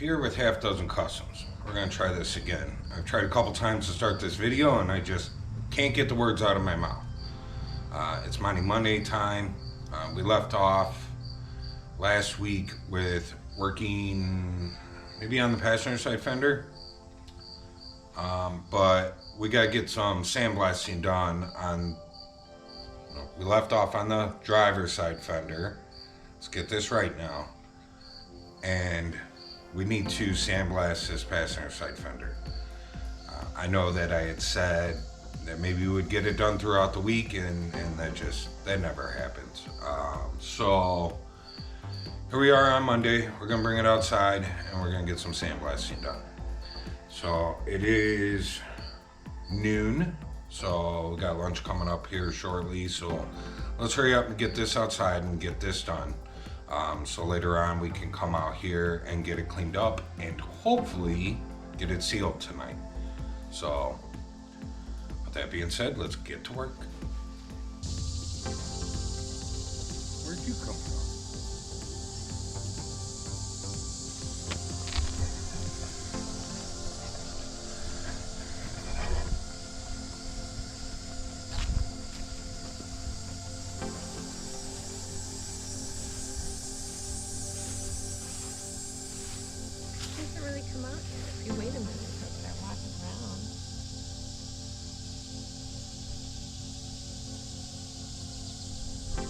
here with Half Dozen Customs. We're gonna try this again. I've tried a couple times to start this video and I just can't get the words out of my mouth. It's Monte Monday time. We left off last week with working maybe on the passenger side fender, but we gotta get some sandblasting done on, we left off on the driver's side fender. Let's get this right now. And we need to sandblast this passenger side fender. I know that I had said that maybe we would get it done throughout the week, and that never happens. So here we are on Monday. We're gonna bring it outside and we're gonna get some sandblasting done. So it is noon, so we got lunch coming up here shortly. So let's hurry up and get this outside and get this done. So later on we can come out here and get it cleaned up and hopefully get it sealed tonight. So with that being said, let's get to work. Where'd you come from? Come out here. If you wait a minute, he'll start walking around. Come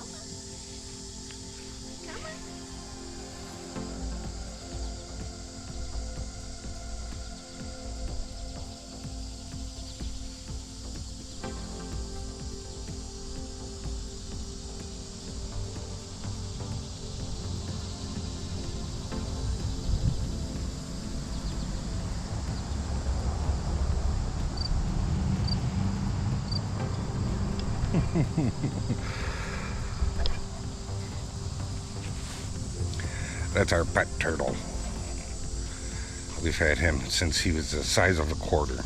on. Come on. Come on. That's our pet turtle. We've had him since he was the size of a quarter.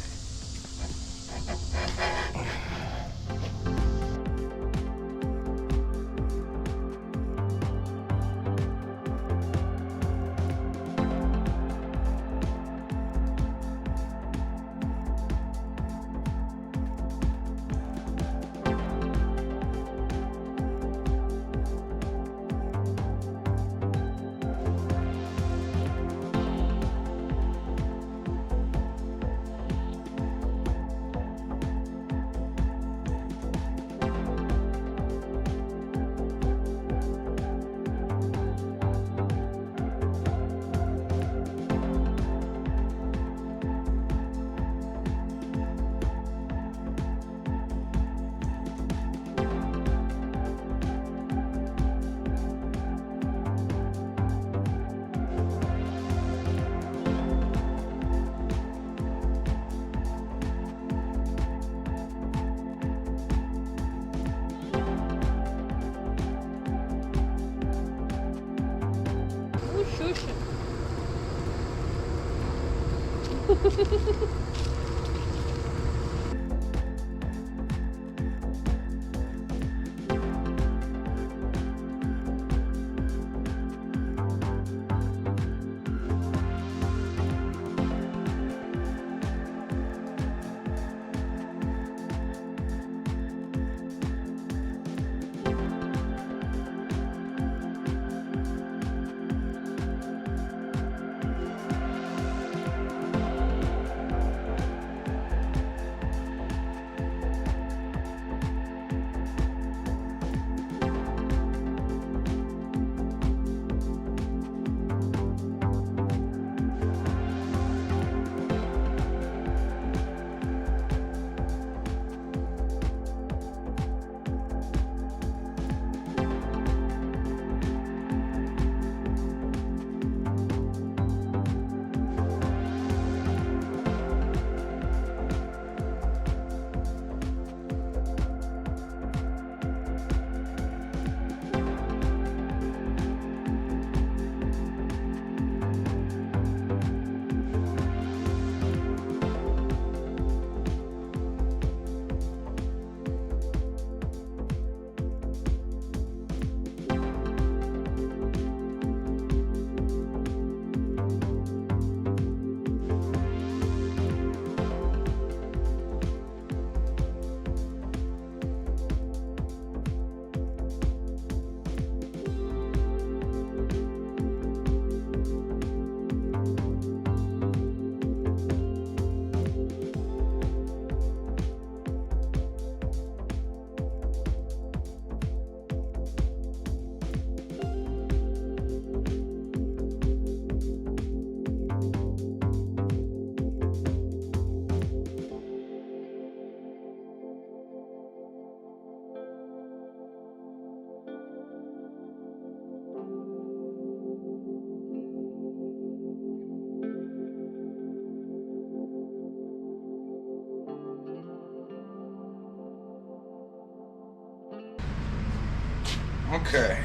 Okay.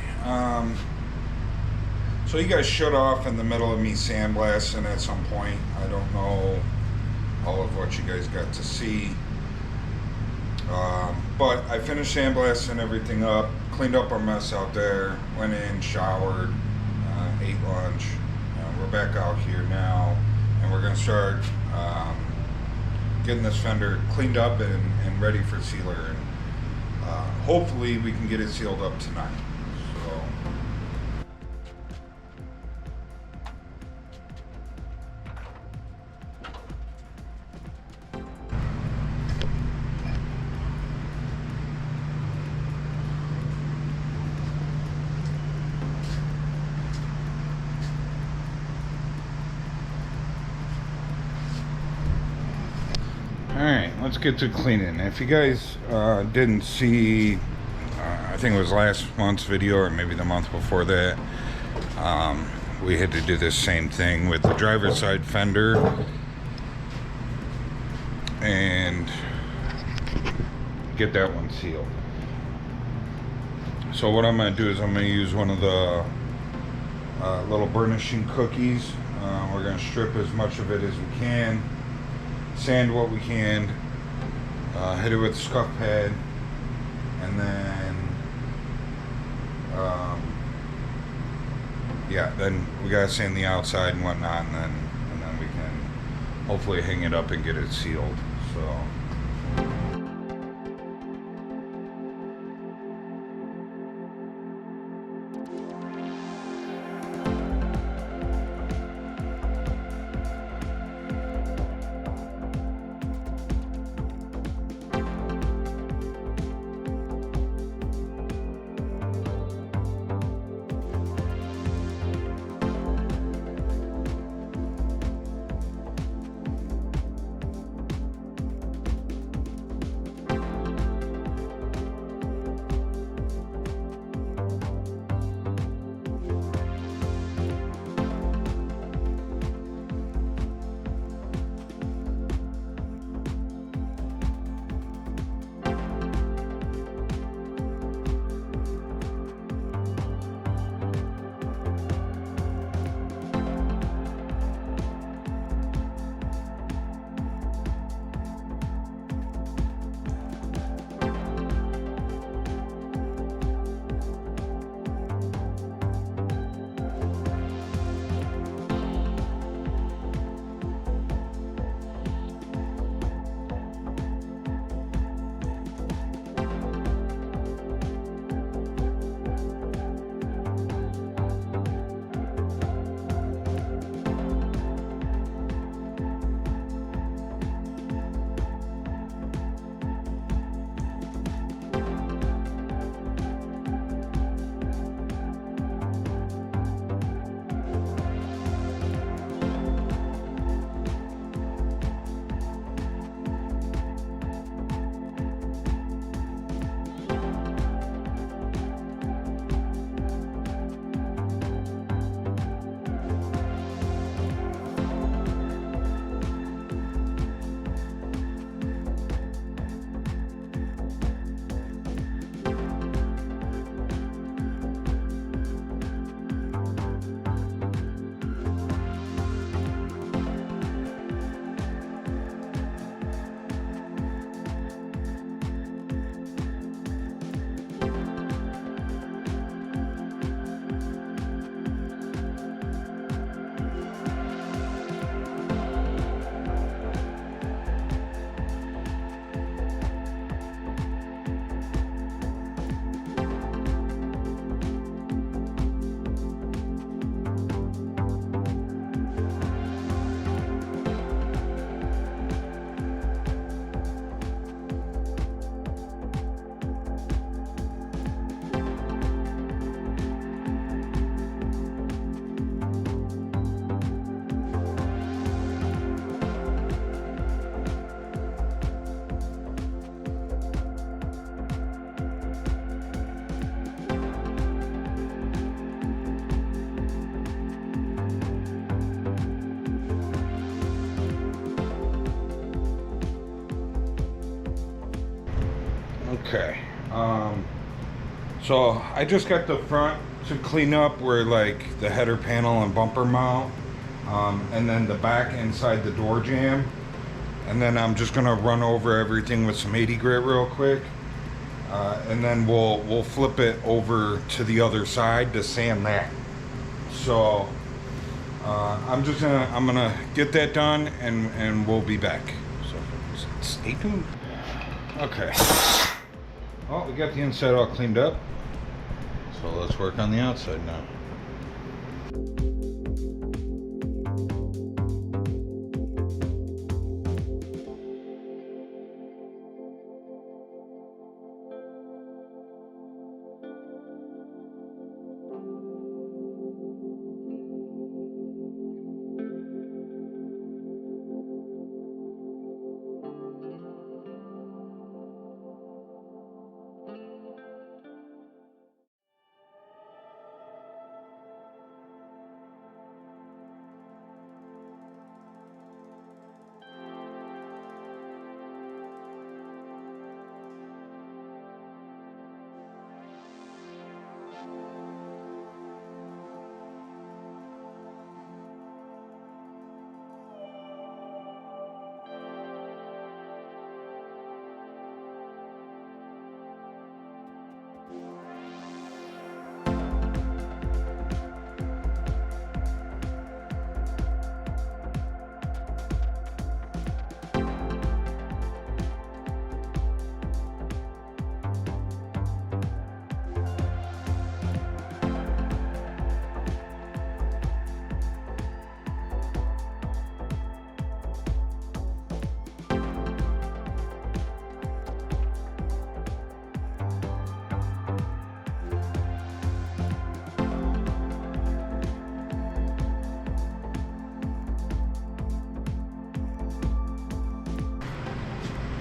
So you guys shut off in the middle of me sandblasting at some point. I don't know all of what you guys got to see. But I finished sandblasting everything up, cleaned up our mess out there, went in, showered, ate lunch. We're back out here now, and we're going to start getting this fender cleaned up and ready for sealer. And hopefully we can get it sealed up tonight. So. Alright, let's get to cleaning. If you guys didn't see, I think it was last month's video or maybe the month before that, we had to do this same thing with the driver's side fender and get that one sealed. So what I'm going to do is I'm going to use one of the little burnishing cookies. We're going to strip as much of it as we can, sand what we can, hit it with a scuff pad, and then then we gotta sand the outside and whatnot, and then we can hopefully hang it up and get it sealed. So. Okay. So I just got the front to clean up where like the header panel and bumper mount, and then the back inside the door jamb. And then I'm just gonna run over everything with some 80 grit real quick. And then we'll flip it over to the other side to sand that. So I'm gonna get that done and we'll be back. So stay tuned. Okay. Well, we got the inside all cleaned up. So let's work on the outside now.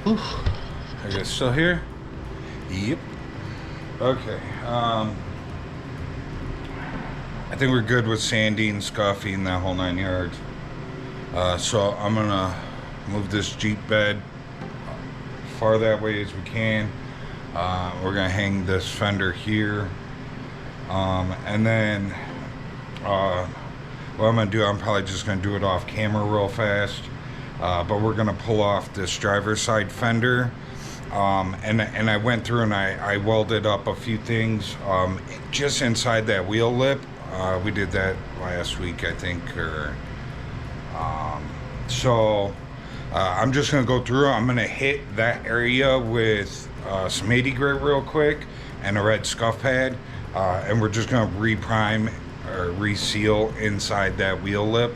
Oof. Are you guys still here? Yep. Okay. I think we're good with sanding, scuffing, that whole 9 yards. So I'm gonna move this Jeep bed far that way as we can. We're gonna hang this fender here. And then what I'm gonna do, I'm probably just gonna do it off camera real fast. But we're gonna pull off this driver's side fender, and I went through and I welded up a few things just inside that wheel lip. We did that last week, I think, or so I'm just gonna go through. I'm gonna hit that area with some 80 grit real quick and a red scuff pad, and we're just gonna reprime or reseal inside that wheel lip.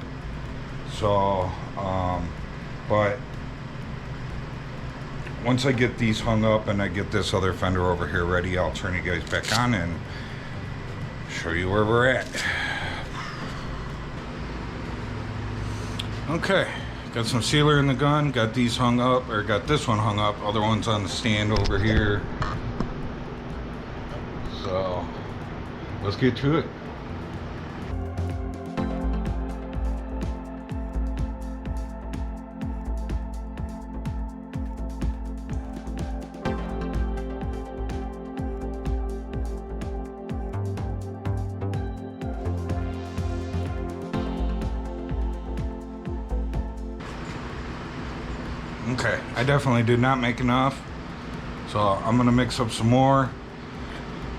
So but once I get these hung up and I get this other fender over here ready, I'll turn you guys back on and show you where we're at. Okay, got some sealer in the gun, got these hung up, or got this one hung up, other one's on the stand over here. So let's get to it. Okay, I definitely did not make enough, so I'm gonna mix up some more.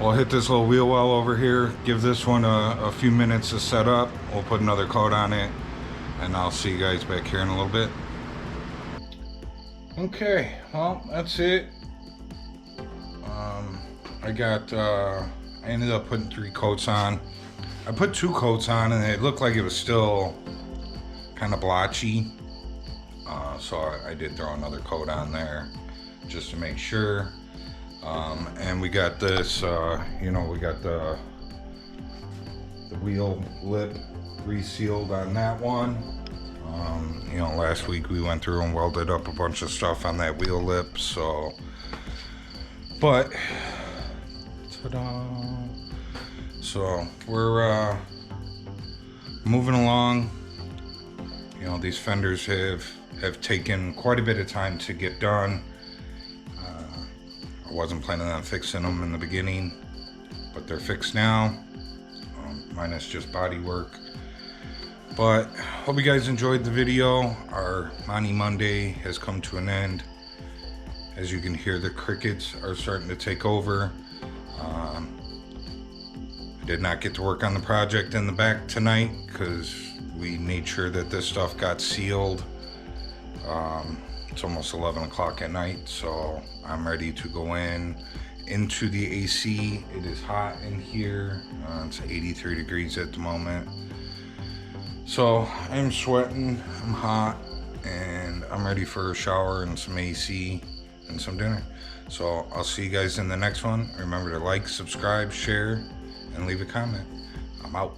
We'll hit this little wheel well over here, give this one a few minutes to set up. We'll put another coat on it, and I'll see you guys back here in a little bit. Okay, well, that's it. I ended up putting 3 coats on. I put 2 coats on and it looked like it was still kind of blotchy. So I did throw another coat on there just to make sure. And we got this, we got the wheel lip resealed on that one. Last week we went through and welded up a bunch of stuff on that wheel lip, so, but, ta-da. So we're moving along. These fenders have taken quite a bit of time to get done. I wasn't planning on fixing them in the beginning, but they're fixed now, minus just body work. But hope you guys enjoyed the video. Our Monte Monday has come to an end. As you can hear, the crickets are starting to take over. I did not get to work on the project in the back tonight because we made sure that this stuff got sealed. It's almost 11 o'clock at night, so I'm ready to go into the AC. It is hot in here. It's 83 degrees at the moment. So I'm sweating, I'm hot, and I'm ready for a shower and some AC and some dinner. So I'll see you guys in the next one. Remember to like, subscribe, share, and leave a comment. I'm out.